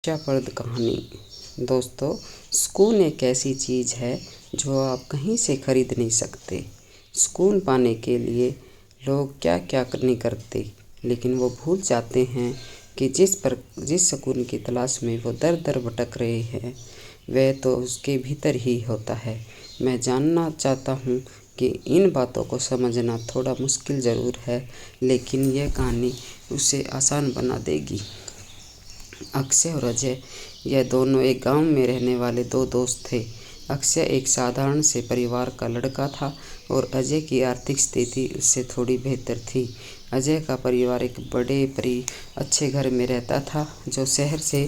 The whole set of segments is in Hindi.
शिक्षाप्रद कहानी। दोस्तों, सुकून एक ऐसी चीज़ है जो आप कहीं से खरीद नहीं सकते। सुकून पाने के लिए लोग क्या क्या नहीं करते, लेकिन वो भूल जाते हैं कि जिस सुकून की तलाश में वो दर दर भटक रहे हैं, वह तो उसके भीतर ही होता है। मैं जानना चाहता हूँ कि इन बातों को समझना थोड़ा मुश्किल ज़रूर है, लेकिन यह कहानी उसे आसान बना देगी। अक्षय और अजय, यह दोनों एक गांव में रहने वाले दो दोस्त थे। अक्षय एक साधारण से परिवार का लड़का था और अजय की आर्थिक स्थिति उससे थोड़ी बेहतर थी। अजय का परिवार एक अच्छे घर में रहता था, जो शहर से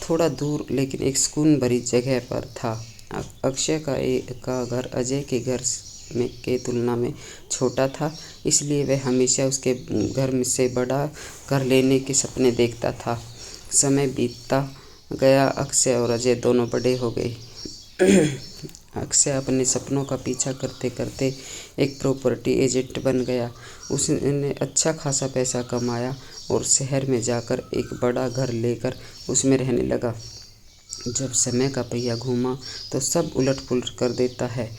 थोड़ा दूर लेकिन एक सुकून भरी जगह पर था। अक्षय का घर अजय के घर के तुलना में छोटा था, इसलिए वह हमेशा उसके घर से बड़ा घर लेने के सपने देखता था। समय बीतता गया, अक्षय और अजय दोनों बड़े हो गए। अक्षय अपने सपनों का पीछा करते करते एक प्रॉपर्टी एजेंट बन गया। उसने अच्छा खासा पैसा कमाया और शहर में जाकर एक बड़ा घर लेकर उसमें रहने लगा। जब समय का पहिया घूमा तो सब उलट-पुलट कर देता है।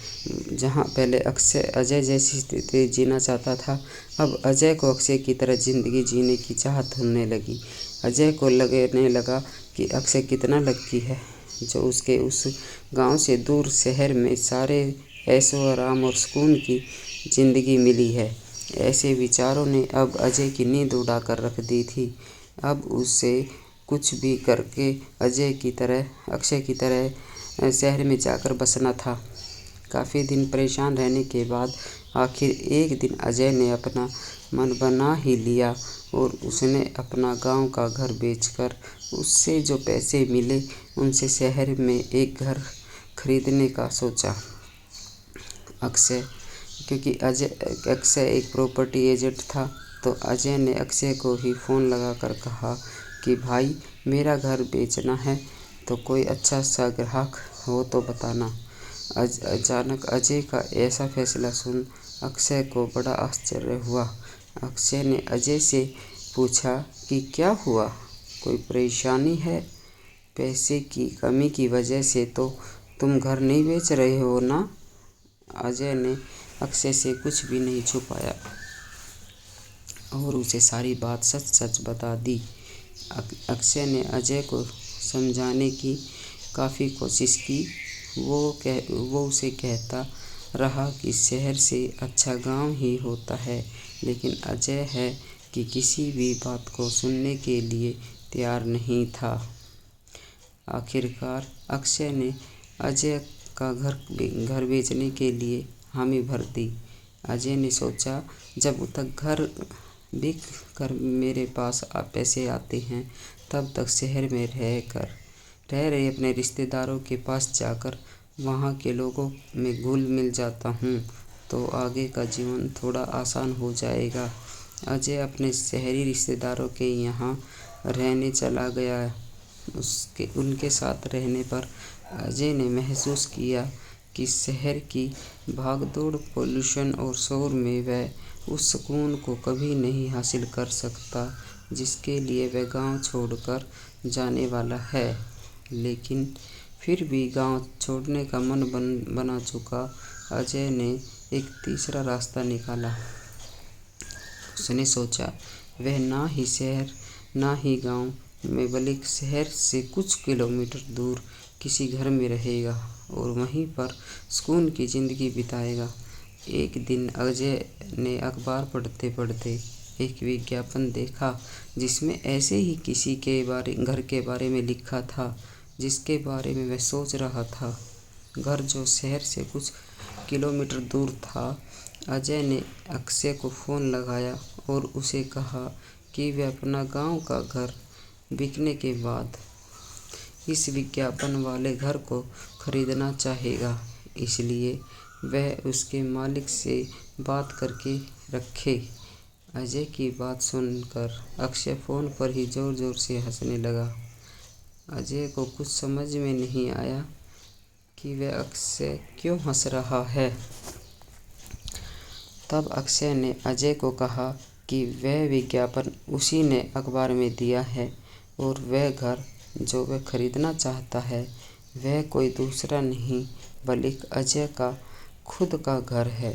जहाँ पहले अजय जैसी स्थिति जीना चाहता था, अब अजय को अक्षय की तरह ज़िंदगी जीने की चाहत होने लगी। अजय को लगने लगा कि अक्षय कितना लकी है, जो उसके उस गांव से दूर शहर में सारे ऐशो-आराम और सुकून की ज़िंदगी मिली है। ऐसे विचारों ने अब अजय की नींद उड़ा कर रख दी थी। अब उसे कुछ भी करके अक्षय की तरह शहर में जाकर बसना था। काफ़ी दिन परेशान रहने के बाद आखिर एक दिन अजय ने अपना मन बना ही लिया और उसने अपना गांव का घर बेचकर उससे जो पैसे मिले उनसे शहर में एक घर खरीदने का सोचा। क्योंकि अक्षय एक प्रॉपर्टी एजेंट था, तो अजय ने अक्षय को ही फ़ोन लगाकर कहा कि भाई, मेरा घर बेचना है, तो कोई अच्छा सा ग्राहक हो तो बताना। अचानक अजय का ऐसा फैसला सुन अक्षय को बड़ा आश्चर्य हुआ। अक्षय ने अजय से पूछा कि क्या हुआ, कोई परेशानी है? पैसे की कमी की वजह से तो तुम घर नहीं बेच रहे हो ना? अजय ने अक्षय से कुछ भी नहीं छुपाया और उसे सारी बात सच सच बता दी। अक्षय ने अजय को समझाने की काफ़ी कोशिश की। वो उसे कहता रहा कि शहर से अच्छा गांव ही होता है, लेकिन अजय है कि किसी भी बात को सुनने के लिए तैयार नहीं था। आखिरकार अक्षय ने अजय का घर बेचने के लिए हामी भर दी। अजय ने सोचा, जब तक घर बिक कर मेरे पास पैसे आते हैं, तब तक शहर में रह रहे अपने रिश्तेदारों के पास जाकर वहाँ के लोगों में घुल मिल जाता हूँ, तो आगे का जीवन थोड़ा आसान हो जाएगा। अजय अपने शहरी रिश्तेदारों के यहाँ रहने चला गया। उनके साथ रहने पर अजय ने महसूस किया कि शहर की भागदौड़, पोल्यूशन और शोर में वह उस सुकून को कभी नहीं हासिल कर सकता जिसके लिए वह गांव छोड़कर जाने वाला है। लेकिन फिर भी गांव छोड़ने का मन बना चुका अजय ने एक तीसरा रास्ता निकाला। उसने सोचा, वह ना ही शहर ना ही गांव में, बल्कि शहर से कुछ किलोमीटर दूर किसी घर में रहेगा और वहीं पर सुकून की ज़िंदगी बिताएगा। एक दिन अजय ने अखबार पढ़ते पढ़ते एक विज्ञापन देखा, जिसमें ऐसे ही किसी के घर के बारे में लिखा था जिसके बारे में वह सोच रहा था, घर जो शहर से कुछ किलोमीटर दूर था। अजय ने अक्षय को फ़ोन लगाया और उसे कहा कि वह अपना गांव का घर बिकने के बाद इस विज्ञापन वाले घर को खरीदना चाहेगा, इसलिए वह उसके मालिक से बात करके रखे। अजय की बात सुनकर अक्षय फ़ोन पर ही ज़ोर ज़ोर से हंसने लगा। अजय को कुछ समझ में नहीं आया कि वह अक्षय क्यों हंस रहा है। तब अक्षय ने अजय को कहा कि वह विज्ञापन उसी ने अखबार में दिया है और वह घर जो वह खरीदना चाहता है वह कोई दूसरा नहीं बल्कि अजय का खुद का घर है।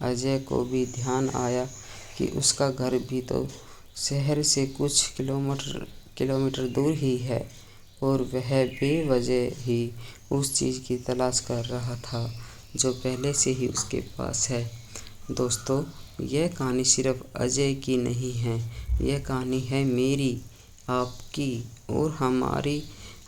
अजय को भी ध्यान आया कि उसका घर भी तो शहर से कुछ किलोमीटर दूर ही है और वह बेवजह ही उस चीज़ की तलाश कर रहा था जो पहले से ही उसके पास है। दोस्तों, यह कहानी सिर्फ अजय की नहीं है, यह कहानी है मेरी, आपकी और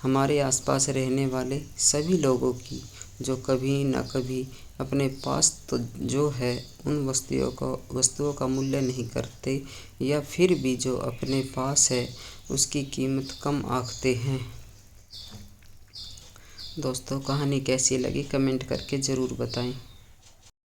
हमारे आसपास रहने वाले सभी लोगों की, जो कभी न कभी अपने पास तो जो है उन वस्तुओं का मूल्य नहीं करते या फिर भी जो अपने पास है उसकी कीमत कम आंकते हैं। दोस्तों, कहानी कैसी लगी कमेंट करके ज़रूर बताएं।